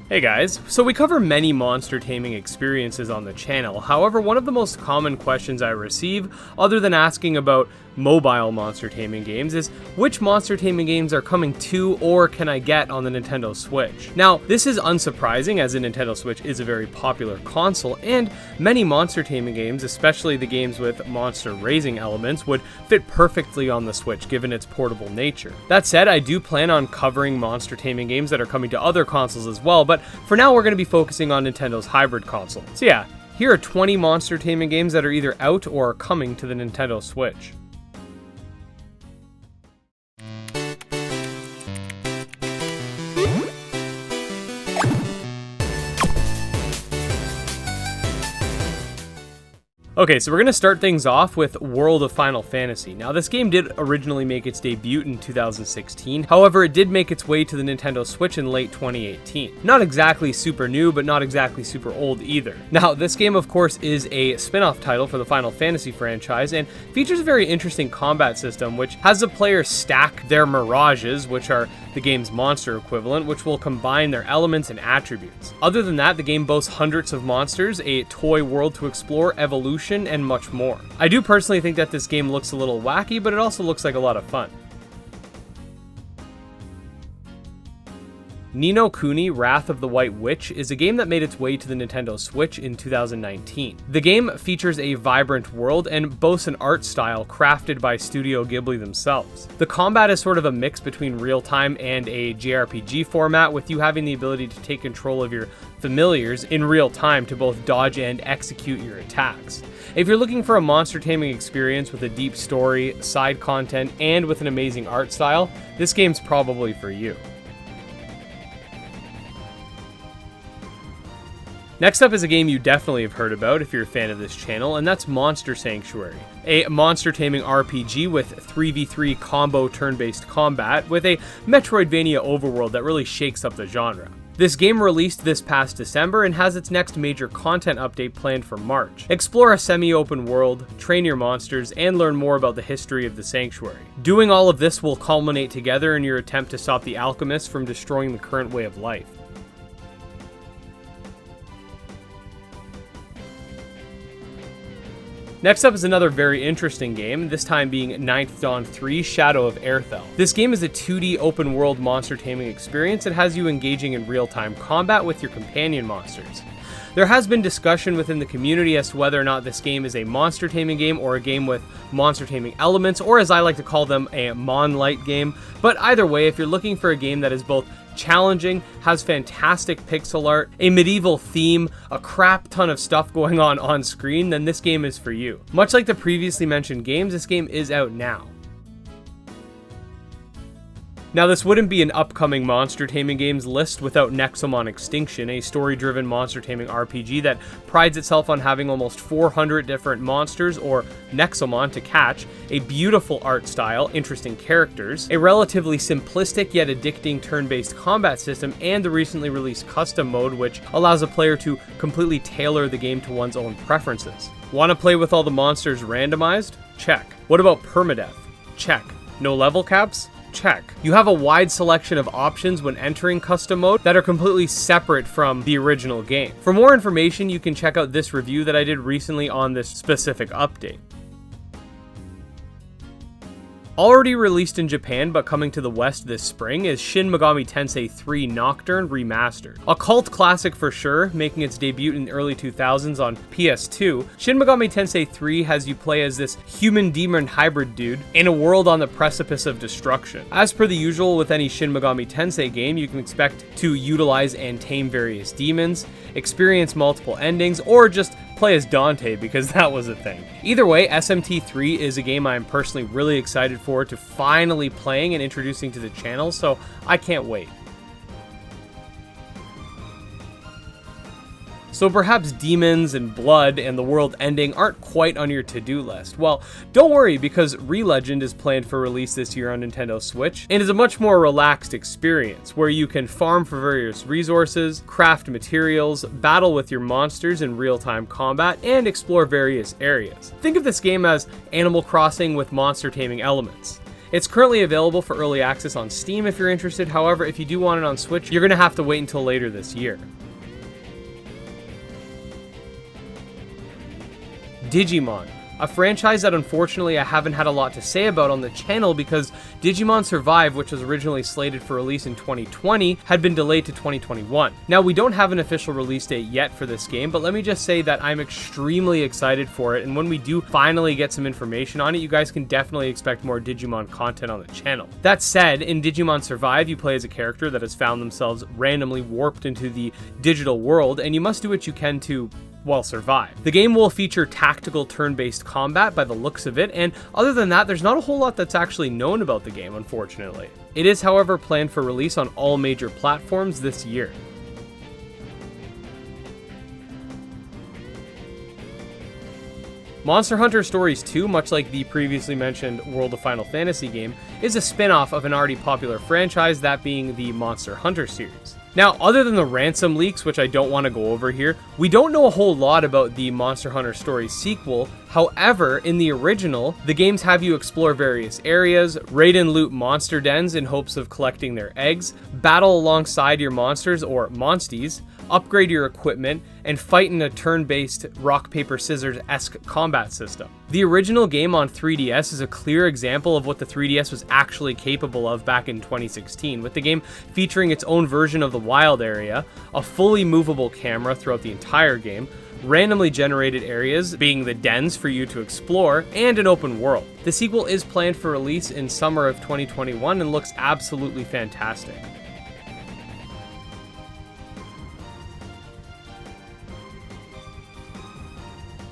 Hey guys, so we cover many monster taming experiences on the channel. However, one of the most common questions I receive, other than asking about mobile monster taming games, is which monster taming games are coming to or can I get on the Nintendo Switch? Now, this is unsurprising as the Nintendo Switch is a very popular console, and many monster taming games, especially the games with monster raising elements, would fit perfectly on the Switch given its portable nature. That said, I do plan on covering monster taming games that are coming to other consoles as well, but for now we're going to be focusing on Nintendo's hybrid console. So yeah, here are 20 monster taming games that are either out or are coming to the Nintendo Switch. Okay, so we're going to start things off with World of Final Fantasy. Now, this game did originally make its debut in 2016, however, it did make its way to the Nintendo Switch in late 2018. Not exactly super new, but not exactly super old either. Now, this game, of course, is a spin-off title for the Final Fantasy franchise, and features a very interesting combat system, which has the player stack their mirages, which are the game's monster equivalent, which will combine their elements and attributes. Other than that, the game boasts hundreds of monsters, a toy world to explore, evolution, and much more. I do personally think that this game looks a little wacky, but it also looks like a lot of fun. No Kuni, Wrath of the White Witch is a game that made its way to the Nintendo Switch in 2019. The game features a vibrant world and boasts an art style crafted by Studio Ghibli themselves. The combat is sort of a mix between real-time and a JRPG format, with you having the ability to take control of your familiars in real time to both dodge and execute your attacks. If you're looking for a monster taming experience with a deep story, side content, and with an amazing art style, this game's probably for you. Next up is a game you definitely have heard about if you're a fan of this channel, and that's Monster Sanctuary, a monster taming RPG with 3v3 combo turn-based combat with a Metroidvania overworld that really shakes up the genre. This game released this past December and has its next major content update planned for March. Explore a semi-open world, train your monsters, and learn more about the history of the Sanctuary. Doing all of this will culminate together in your attempt to stop the alchemists from destroying the current way of life. Next up is another very interesting game, this time being Ninth Dawn 3 Shadow of Airthel. This game is a 2D open world monster taming experience that has you engaging in real-time combat with your companion monsters. There has been discussion within the community as to whether or not this game is a monster taming game or a game with monster taming elements, or as I like to call them, a mon-light game. But either way, if you're looking for a game that is both challenging, has fantastic pixel art, a medieval theme, a crap ton of stuff going on screen, then this game is for you. Much like the previously mentioned games, this game is out now. Now, this wouldn't be an upcoming monster taming games list without Nexomon Extinction, a story-driven monster taming RPG that prides itself on having almost 400 different monsters, or Nexomon, to catch, a beautiful art style, interesting characters, a relatively simplistic yet addicting turn-based combat system, and the recently released custom mode, which allows a player to completely tailor the game to one's own preferences. Want to play with all the monsters randomized? Check. What about permadeath? Check. No level caps? Check. You have a wide selection of options when entering custom mode that are completely separate from the original game. For more information, you can check out this review that I did recently on this specific update. Already released in Japan but coming to the West this spring is Shin Megami Tensei 3 Nocturne Remastered. A cult classic for sure, making its debut in the early 2000s on PS2, Shin Megami Tensei 3 has you play as this human-demon hybrid dude in a world on the precipice of destruction. As per the usual with any Shin Megami Tensei game, you can expect to utilize and tame various demons, experience multiple endings, or just play as Dante because that was a thing. Either way, SMT3 is a game I'm personally really excited for to finally playing and introducing to the channel, so I can't wait. So perhaps demons and blood and the world ending aren't quite on your to-do list. Well, don't worry, because Re-Legend is planned for release this year on Nintendo Switch and is a much more relaxed experience where you can farm for various resources, craft materials, battle with your monsters in real-time combat, and explore various areas. Think of this game as Animal Crossing with monster taming elements. It's currently available for early access on Steam if you're interested. However, if you do want it on Switch, you're going to have to wait until later this year. Digimon, a franchise that unfortunately I haven't had a lot to say about on the channel because Digimon Survive, which was originally slated for release in 2020, had been delayed to 2021. Now, we don't have an official release date yet for this game, but let me just say that I'm extremely excited for it, and when we do finally get some information on it, you guys can definitely expect more Digimon content on the channel. That said, in Digimon Survive, you play as a character that has found themselves randomly warped into the digital world, and you must do what you can to survive. The game will feature tactical turn-based combat by the looks of it, and other than that, there's not a whole lot that's actually known about the game, unfortunately. It is, however, planned for release on all major platforms this year. Monster Hunter Stories 2, much like the previously mentioned World of Final Fantasy game, is a spin-off of an already popular franchise, that being the Monster Hunter series. Now, other than the ransom leaks, which I don't want to go over here, we don't know a whole lot about the Monster Hunter Stories sequel. However, in the original, the games have you explore various areas, raid and loot monster dens in hopes of collecting their eggs, battle alongside your monsters or monsties, upgrade your equipment, and fight in a turn-based rock-paper-scissors-esque combat system. The original game on 3DS is a clear example of what the 3DS was actually capable of back in 2016, with the game featuring its own version of the wild area, a fully movable camera throughout the entire game, randomly generated areas, being the dens for you to explore, and an open world. The sequel is planned for release in summer of 2021 and looks absolutely fantastic.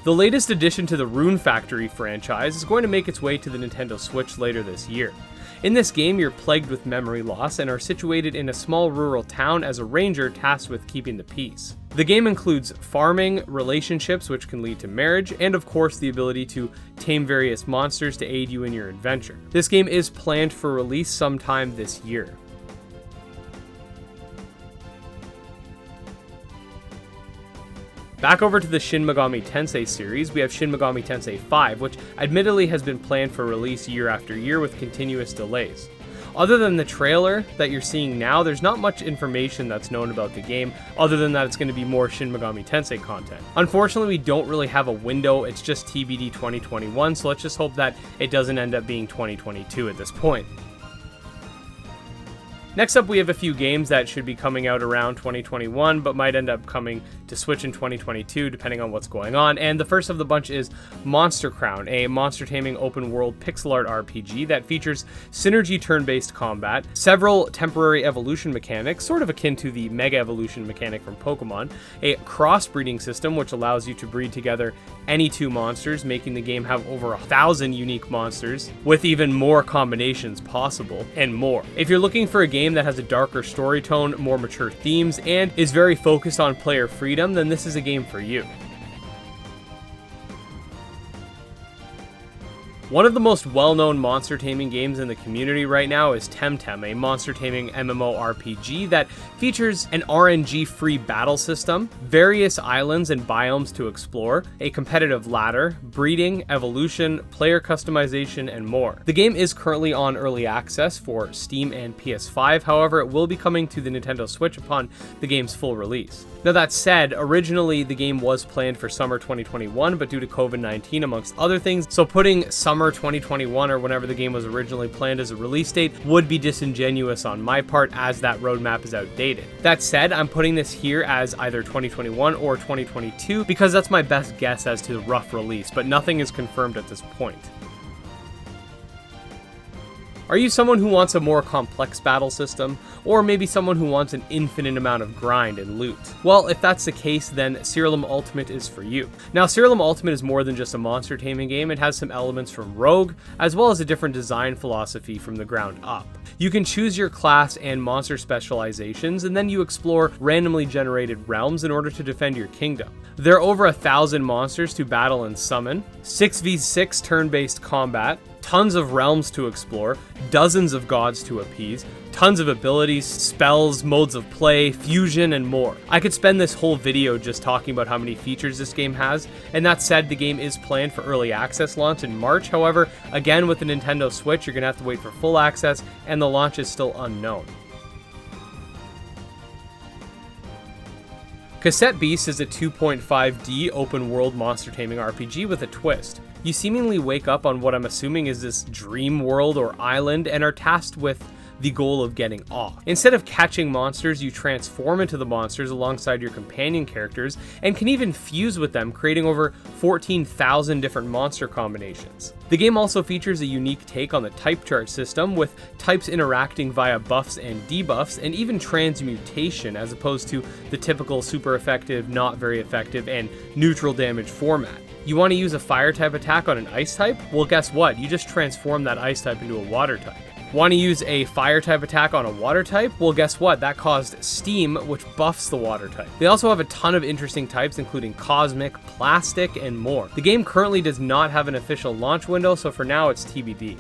The latest addition to the Rune Factory franchise is going to make its way to the Nintendo Switch later this year. In this game, you're plagued with memory loss and are situated in a small rural town as a ranger tasked with keeping the peace. The game includes farming, relationships which can lead to marriage, and of course the ability to tame various monsters to aid you in your adventure. This game is planned for release sometime this year. Back over to the Shin Megami Tensei series, we have Shin Megami Tensei 5, which admittedly has been planned for release year after year with continuous delays. Other than the trailer that you're seeing now, there's not much information that's known about the game, other than that it's going to be more Shin Megami Tensei content. Unfortunately, we don't really have a window, it's just TBD 2021, so let's just hope that it doesn't end up being 2022 at this point. Next up, we have a few games that should be coming out around 2021, but might end up coming to Switch in 2022, depending on what's going on. And the first of the bunch is Monster Crown, a monster taming open world pixel art RPG that features synergy turn-based combat, several temporary evolution mechanics, sort of akin to the Mega Evolution mechanic from Pokemon, a crossbreeding system which allows you to breed together any two monsters, making the game have over 1,000 unique monsters, with even more combinations possible, and more. If you're looking for a game that has a darker story tone, more mature themes, and is very focused on player freedom, then this is a game for you. One of the most well-known monster taming games in the community right now is Temtem, a monster taming MMORPG that features an RNG-free battle system, various islands and biomes to explore, a competitive ladder, breeding, evolution, player customization, and more. The game is currently on early access for Steam and PS5, however, it will be coming to the Nintendo Switch upon the game's full release. Now that said, originally the game was planned for summer 2021, but due to COVID-19 amongst other things, so putting summer 2021 or whenever the game was originally planned as a release date would be disingenuous on my part, as that roadmap is outdated. That said, I'm putting this here as either 2021 or 2022 because that's my best guess as to the rough release, but nothing is confirmed at this point. Are you someone who wants a more complex battle system? Or maybe someone who wants an infinite amount of grind and loot? Well, if that's the case, then Sirloom Ultimate is for you. Now, Sirloom Ultimate is more than just a monster taming game. It has some elements from Rogue, as well as a different design philosophy from the ground up. You can choose your class and monster specializations, and then you explore randomly generated realms in order to defend your kingdom. There are over 1,000 monsters to battle and summon, 6v6 turn-based combat, tons of realms to explore, dozens of gods to appease, tons of abilities, spells, modes of play, fusion, and more. I could spend this whole video just talking about how many features this game has, and that said, the game is planned for early access launch in March. However, again, with the Nintendo Switch, you're gonna have to wait for full access, and the launch is still unknown. Cassette Beast is a 2.5D open-world monster taming RPG with a twist. You seemingly wake up on what I'm assuming is this dream world or island and are tasked with the goal of getting off. Instead of catching monsters, you transform into the monsters alongside your companion characters and can even fuse with them, creating over 14,000 different monster combinations. The game also features a unique take on the type chart system, with types interacting via buffs and debuffs, and even transmutation as opposed to the typical super effective, not very effective, and neutral damage format. You want to use a fire type attack on an ice type? Well, guess what? You just transform that ice type into a water type. Want to use a fire type attack on a water type? Well, guess what? That caused steam, which buffs the water type. They also have a ton of interesting types, including cosmic, plastic, and more. The game currently does not have an official launch window, so for now it's TBD.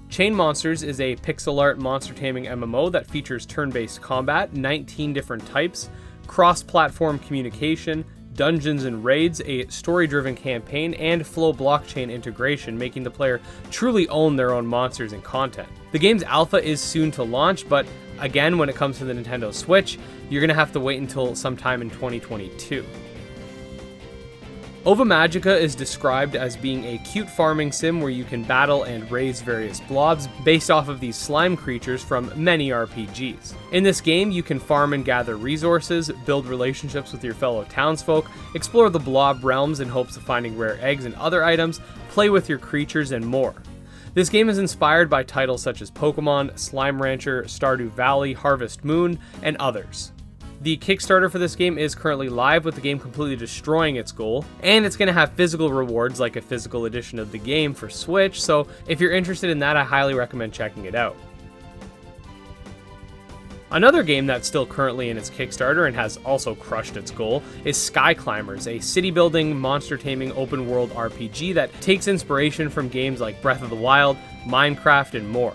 Chainmonsters is a pixel art monster taming MMO that features turn-based combat, 19 different types, cross-platform communication, dungeons and raids, a story-driven campaign, and Flow blockchain integration, making the player truly own their own monsters and content. The game's alpha is soon to launch, but again, when it comes to the Nintendo Switch, you're going to have to wait until sometime in 2022. Ova Magica is described as being a cute farming sim where you can battle and raise various blobs based off of these slime creatures from many RPGs. In this game, you can farm and gather resources, build relationships with your fellow townsfolk, explore the blob realms in hopes of finding rare eggs and other items, play with your creatures, and more. This game is inspired by titles such as Pokemon, Slime Rancher, Stardew Valley, Harvest Moon, and others. The Kickstarter for this game is currently live, with the game completely destroying its goal, and it's going to have physical rewards like a physical edition of the game for Switch, so if you're interested in that, I highly recommend checking it out. Another game that's still currently in its Kickstarter and has also crushed its goal is Skyclimbers, a city-building, monster-taming open-world RPG that takes inspiration from games like Breath of the Wild, Minecraft, and more.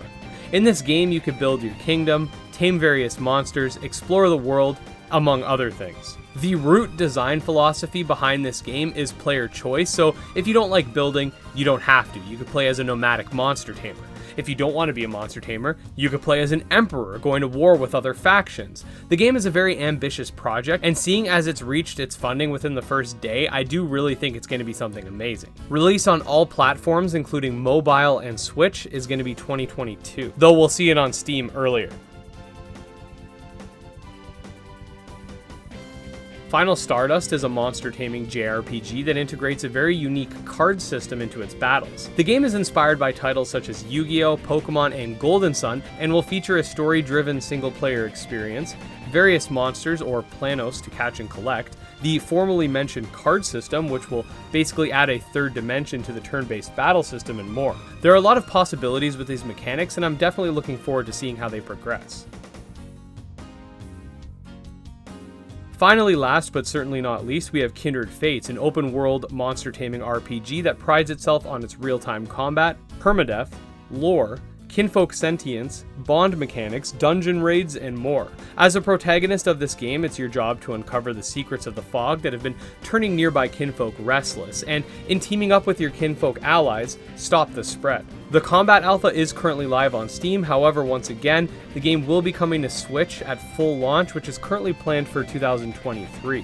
In this game, you could build your kingdom, tame various monsters, explore the world, among other things. The root design philosophy behind this game is player choice, so if you don't like building, you don't have to. You could play as a nomadic monster tamer. If you don't want to be a monster tamer, you could play as an emperor going to war with other factions. The game is a very ambitious project, and seeing as it's reached its funding within the first day, I do really think it's going to be something amazing. Release on all platforms, including mobile and Switch, is going to be 2022, though we'll see it on Steam earlier. Final Stardust is a monster taming JRPG that integrates a very unique card system into its battles. The game is inspired by titles such as Yu-Gi-Oh!, Pokemon, and Golden Sun, and will feature a story-driven single-player experience, various monsters or planos to catch and collect, the formerly mentioned card system, which will basically add a third dimension to the turn-based battle system, and more. There are a lot of possibilities with these mechanics, and I'm definitely looking forward to seeing how they progress. Finally, last but certainly not least, we have Kindred Fates, an open-world monster taming RPG that prides itself on its real-time combat, permadeath, lore, kinfolk sentience, bond mechanics, dungeon raids, and more. As a protagonist of this game, it's your job to uncover the secrets of the fog that have been turning nearby kinfolk restless, and in teaming up with your kinfolk allies, stop the spread. The combat alpha is currently live on Steam, however, once again, the game will be coming to Switch at full launch, which is currently planned for 2023.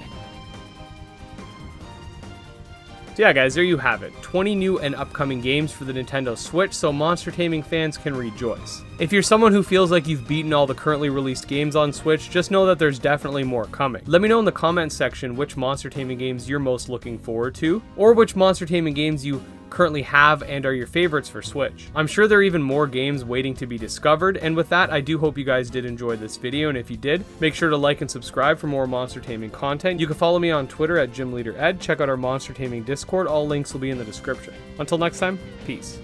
So yeah guys, there you have it. 20 new and upcoming games for the Nintendo Switch, so monster taming fans can rejoice. If you're someone who feels like you've beaten all the currently released games on Switch, just know that there's definitely more coming. Let me know in the comments section which monster taming games you're most looking forward to, or which monster taming games you currently have and are your favorites for Switch. I'm sure there are even more games waiting to be discovered, and with that, I do hope you guys did enjoy this video, and if you did, make sure to like and subscribe for more monster taming content. You can follow me on Twitter at GymLeaderEd, check out our monster taming Discord, all links will be in the description. Until next time, peace.